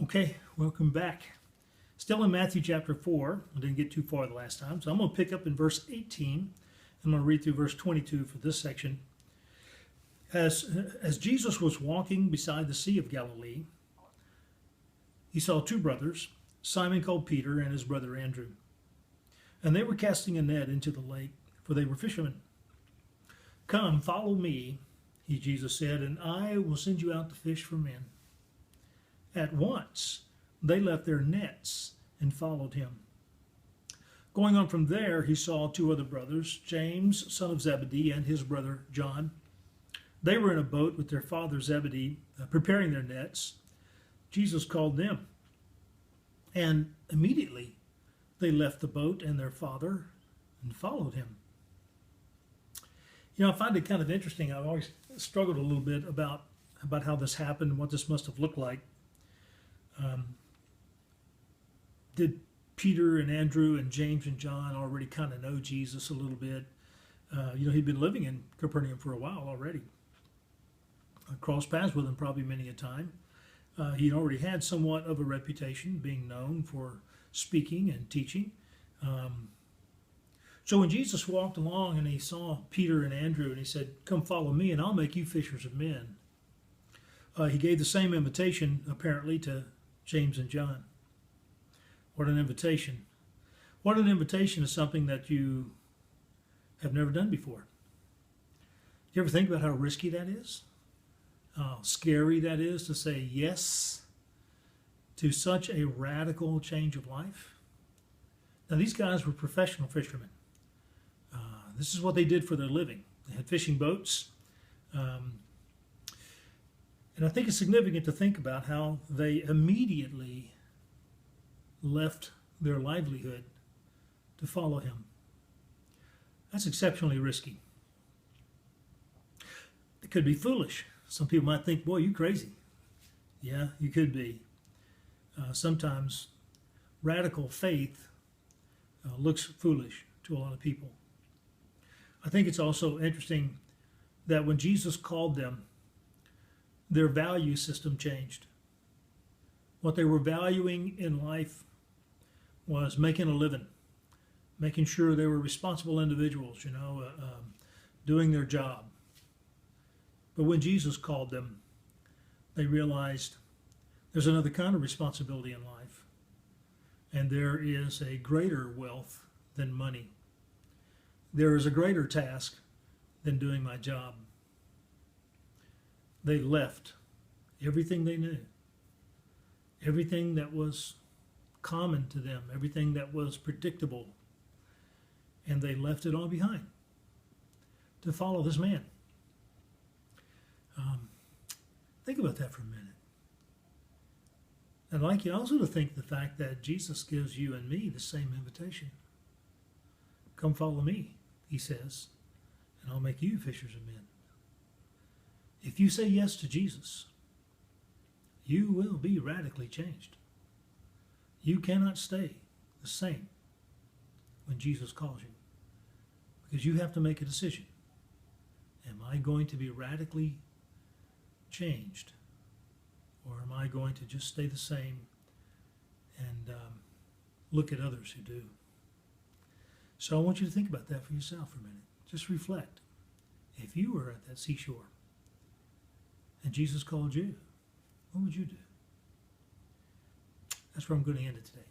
Okay, welcome back. Still in Matthew chapter 4. I didn't get too far the last time, so I'm going to pick up in verse 18. I'm going to read through verse 22 for this section. As Jesus was walking beside the Sea of Galilee, he saw two brothers, Simon called Peter and his brother Andrew. And they were casting a net into the lake, for they were fishermen. "Come, follow me," Jesus said, "and I will send you out to fish for men." At once they left their nets and followed him. Going on from there, he saw two other brothers, James, son of Zebedee, and his brother John. They were in a boat with their father Zebedee, preparing their nets. Jesus called them, and immediately they left the boat and their father and followed him. I find it kind of interesting. I've always struggled a little bit about how this happened and what this must have looked like. Did Peter and Andrew and James and John already kind of know Jesus a little bit? He'd been living in Capernaum for a while already. I crossed paths with him probably many a time. He'd already had somewhat of a reputation, being known for speaking and teaching. So when Jesus walked along and he saw Peter and Andrew and he said, "Come follow me and I'll make you fishers of men," he gave the same invitation apparently to James and John. What an invitation. What an invitation is something that you have never done before. You ever think about how risky that is? How scary that is to say yes to such a radical change of life? Now, these guys were professional fishermen. This is what they did for their living. They had fishing boats. And I think it's significant to think about how they immediately left their livelihood to follow him. That's exceptionally risky. It could be foolish. Some people might think, "Boy, you crazy." Yeah, you could be. Sometimes radical faith looks foolish to a lot of people. I think it's also interesting that when Jesus called them, their value system changed. What they were valuing in life was making a living, making sure they were responsible individuals, doing their job. But when Jesus called them, they realized there's another kind of responsibility in life, and there is a greater wealth than money. There is a greater task than doing my job. They left everything they knew, everything that was common to them, everything that was predictable, and they left it all behind to follow this man. Think about that for a minute. I'd like you also to think the fact that Jesus gives you and me the same invitation. "Come follow me," he says, "and I'll make you fishers of men." If you say yes to Jesus, you will be radically changed. You cannot stay the same when Jesus calls you, because you have to make a decision. Am I going to be radically changed, or am I going to just stay the same and look at others who do? So I want you to think about that for yourself for a minute. Just reflect. If you were at that seashore and Jesus called you, what would you do? That's where I'm going to end it today.